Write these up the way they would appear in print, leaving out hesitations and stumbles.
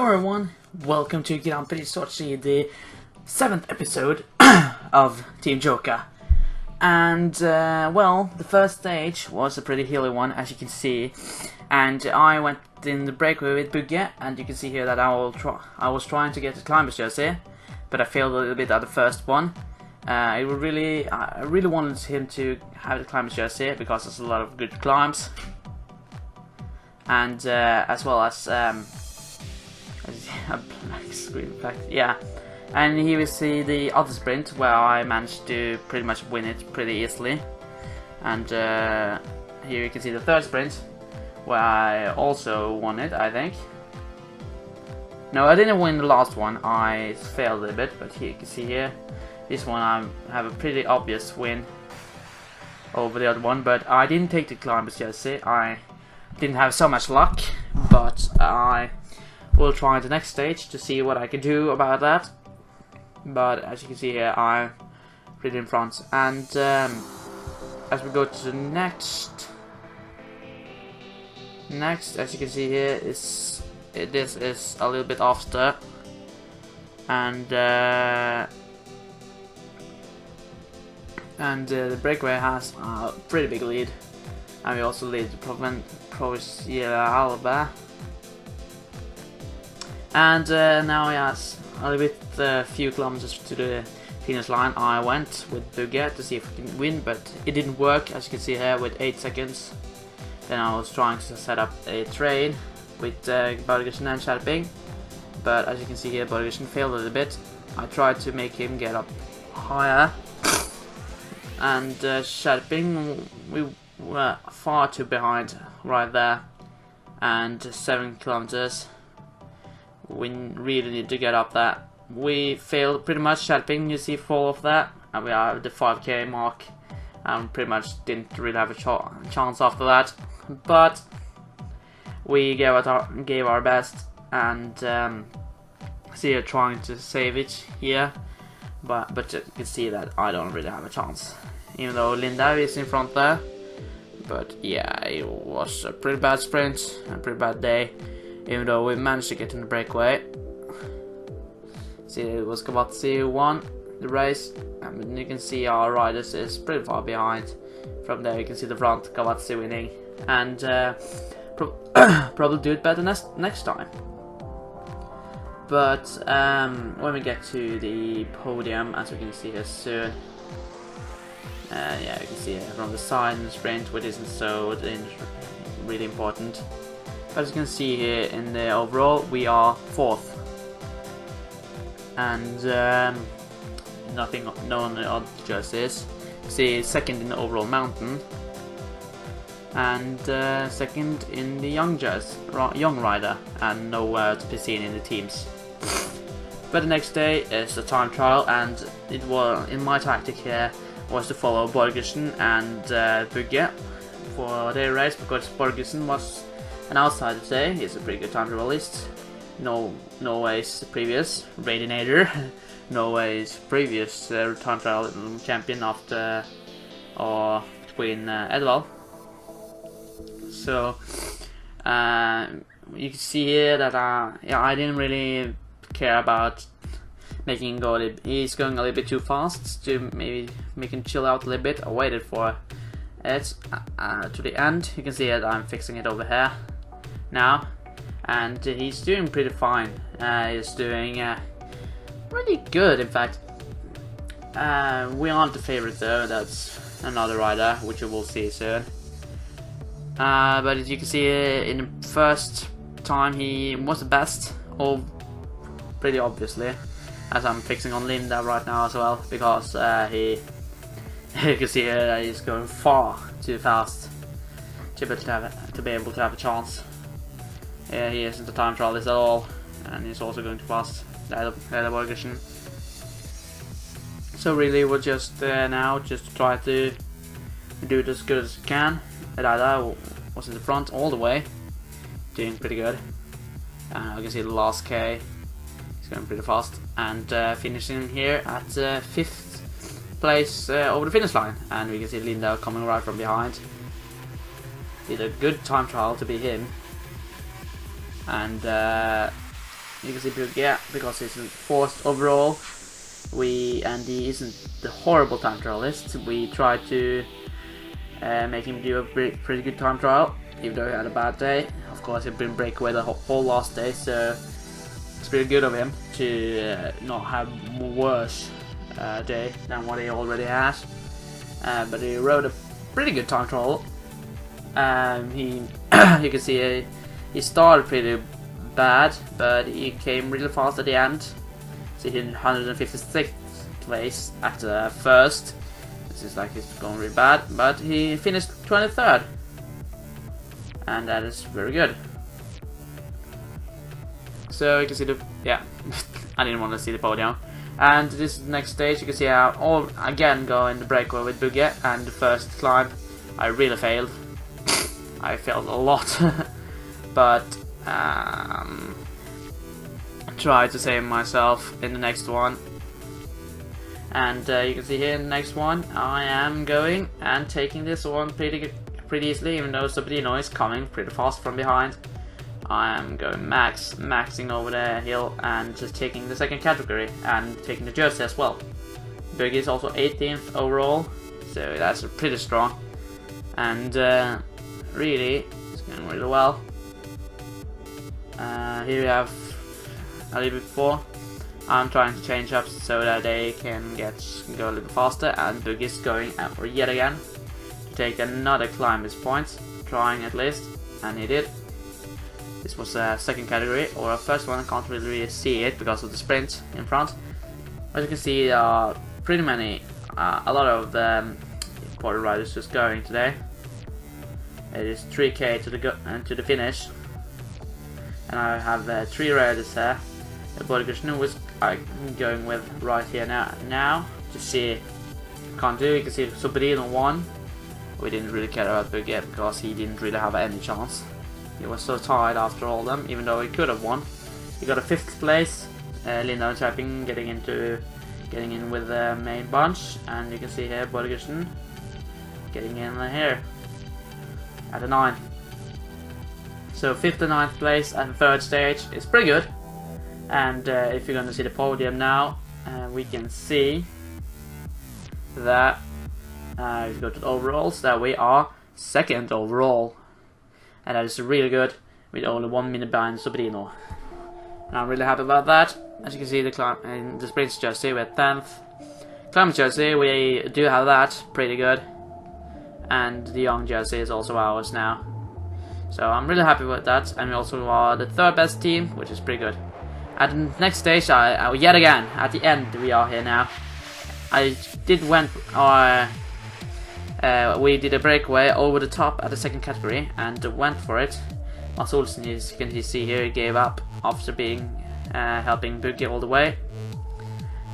Hello everyone, welcome to Grand Prix Sochi, the 7th episode of Team Joker. And, well, the first stage was a pretty hilly one, as you can see. And I went in the breakaway with Bugge, and you can see here that I was trying to get the climber's jersey, but I failed a little bit at the first one. I really wanted him to have the climber's jersey, because there's a lot of good climbs. And, as well as, a black screen effect, yeah. And here we see the other sprint where I managed to pretty much win it pretty easily. And here you can see the third sprint where I also won it, I think. No, I didn't win the last one, I failed a little bit, but here you can see here, this one I have a pretty obvious win over the other one, but I didn't take the climber's jersey. I didn't have so much luck, but I will try the next stage to see what I can do about that. But as you can see here, I'm pretty in front. And as we go to the next, as you can see here, this is a little bit after, and the breakaway has a pretty big lead, and we also lead the Provincia Alba. And now he has a little bit few kilometers to the finish line. I went with Bugge to see if we can win, but it didn't work, as you can see here, with 8 seconds. Then I was trying to set up a train with Borgersen and Scherping, but as you can see here, Borgersen failed a little bit. I tried to make him get up higher, and Scherping, we were far too behind right there, and 7 kilometers. We really need to get up that. We failed pretty much. Scherping, you see, fall off that, and we are at the 5k mark, and pretty much didn't really have a chance after that. But we gave our best, and see her trying to save it here, but you can see that I don't really have a chance, even though Linda is in front there. But yeah, it was a pretty bad sprint, a pretty bad day. Even though we managed to get in the breakaway. See, it was Kawatsi who won the race, and you can see our riders is pretty far behind. From there you can see the front, Kawatsi winning, and probably do it better next time. But when we get to the podium, as we can see here soon, yeah, you can see it from the side in the sprint, which isn't so really important. As you can see here in the overall, we are 4th, and no other jerseys. See, 2nd in the overall mountain, and 2nd in the young rider, and nowhere to be seen in the teams. But the next day is a time trial, and it was in my tactic here was to follow Borgersen and Bugge for their race, because Borgersen was an outsider today. He's a pretty good time trialist. Norway's previous Radinator, Norway's previous time trial champion after or between Edvald. So you can see here that yeah, I didn't really care about making him go. He's going a little bit too fast to maybe make him chill out a little bit. I waited for it to the end. You can see that I'm fixing it over here now, and he's doing pretty fine. He's doing really good, in fact. We aren't the favorite though, that's another rider, which you will see soon. But as you can see, in the first time he was the best, all pretty obviously, as I'm fixing on Linda right now as well, because you can see that he's going far too fast to be able to have a chance. Yeah, he isn't a time trialist at all, and he's also going too fast, Borgersen. So really, we're just now just try to do it as good as we can. Edada was in the front all the way, doing pretty good. You can see the last K, he's going pretty fast, and finishing here at 5th place over the finish line. And we can see Linda coming right from behind. Did a good time trial to be him. And You can see Bugge, because he's fourth overall. And he isn't the horrible time trialist. We tried to make him do a pretty good time trial, even though he had a bad day. Of course, he didn't break away the whole last day, so it's pretty good of him to not have a worse day than what he already has. But he rode a pretty good time trial. You can see he started pretty bad, but he came really fast at the end. So he hit 156th place after first. This is like it's going really bad, but he finished 23rd, and that is very good. So you can see I didn't want to see the podium. And this next stage, you can see how all again go in the breakaway with Bugge, and the first climb I really failed. I failed a lot, but try to save myself in the next one. And you can see here in the next one, I am going and taking this one pretty easily, even though Sobrino is coming pretty fast from behind. I am going maxing over the hill and just taking the second category and taking the jersey as well. Bugge is also 18th overall, so that's pretty strong. And really, it's going really well. Here we have a little bit before. I'm trying to change up so that they can go a little faster, and Bugge is going yet again to take another climber's points, trying at least, and he did. This was a second category, or a first one. I can't really see it because of the sprint in front. As you can see, pretty many, a lot of the quarter riders just going today. It is 3k to the finish, and I have 3 riders here. Borgersen was going with right here now to see. Can't do. You can see Sobrino won. We didn't really care about Bugge because he didn't really have any chance. He was so tired after all them, even though he could have won. He got a 5th place. Linda and Chapping getting in with the main bunch, and you can see here Borgersen getting in here at a 9. So 5th and 9th place at the 3rd stage is pretty good. And if you're going to see the podium now, we can see that if you go to the overalls, that we are 2nd overall, and that is really good, with only 1 minute behind Sobrino. And I'm really happy about that. As you can see, in the sprint jersey we're 10th. Climb jersey, we do have that, pretty good, and the young jersey is also ours now. So I'm really happy with that, and we also are the 3rd best team, which is pretty good. At the next stage, yet again, at the end we are here now. We did a breakaway over the top at the 2nd category and went for it. Mats Olsen, as you can see here, he gave up after helping Bugge all the way.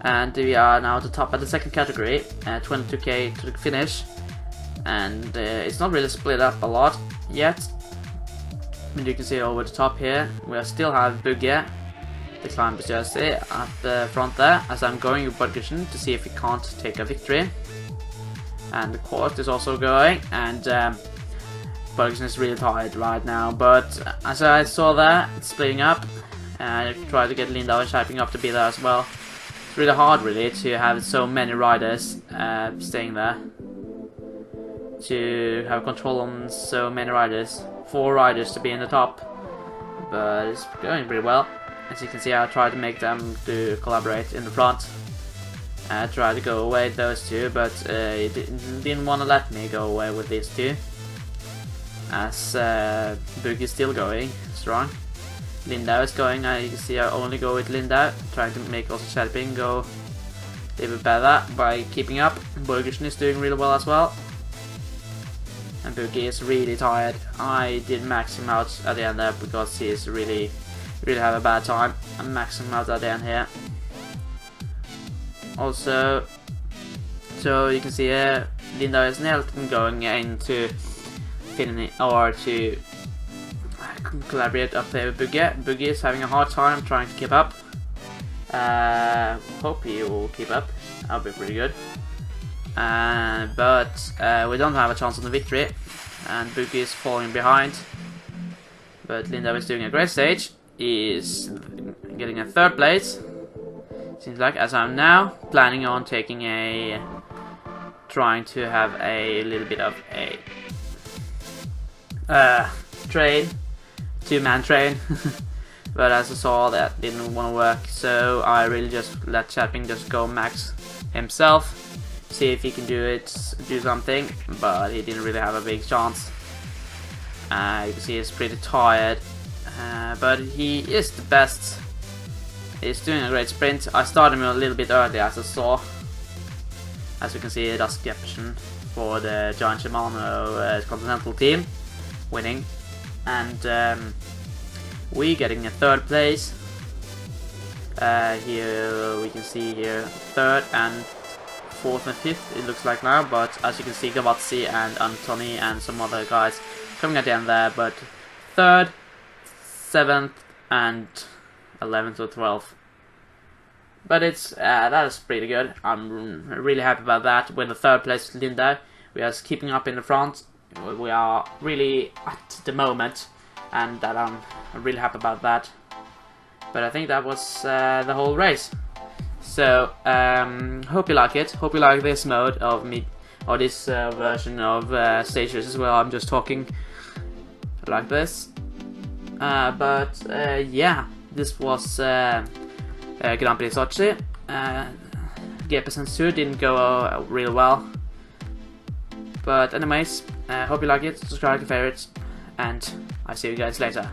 And we are now at the top at the 2nd category, 22k to the finish. And it's not really split up a lot yet. But you can see over the top here, we still have Bugge, the climber's jersey, at the front there, as I'm going with Borgersen to see if he can't take a victory. And the court is also going, and Borgersen is really tired right now, but as I saw there, it's splitting up, and I tried to get Linda and shaping up to be there as well. It's really hard really to have so many riders staying there, to have control on so many riders, 4 riders to be in the top, but it's going pretty well. As you can see, I tried to make them to collaborate in the front. I tried to go away those 2, but it didn't want to let me go away with these 2. As Bugge is still going strong. Linda is going, you can see I only go with Linda, trying to make also Sherping go a little bit better by keeping up. Borgersen is doing really well as well. And Bugge is really tired. I did max him out at the end there because he is really have a bad time. I'm maxing him out at the end here. Also, so you can see here, Linda is Nelton going into to collaborate up there with Bugge. Bugge is having a hard time trying to keep up. Hope he will keep up. That'll be pretty good. But we don't have a chance on the victory, and Bugge is falling behind. But Linda is doing a great stage. is getting a 3rd place. Seems like, as I'm now planning on taking trying to have a little bit of a train, 2-man train. But as I saw, that didn't want to work, so I really just let Chapping just go max himself, see if he can do something, but he didn't really have a big chance. You can see he's pretty tired, but he is the best. He's doing a great sprint. I started him a little bit early, as I saw. As you can see, Das Gepchen for the Giant Shimano Continental team winning, and we getting a 3rd place. Here we can see here 3rd and 4th and 5th it looks like now, but as you can see, Gavazzi and Antoni and some other guys coming at the end there, but 3rd, 7th and 11th or 12th. But it's that is pretty good. I'm really happy about that. With the 3rd place Lindau, we are keeping up in the front. We are really at the moment, and that I'm really happy about that. But I think that was the whole race. So hope you like it. Hope you like this mode of me, or this version of stage races where I'm just talking like this. Yeah, this was Grand Prix Sochi. GP Censur didn't go real well. But anyways, hope you like it. Subscribe, like, favorites, and I'll see you guys later.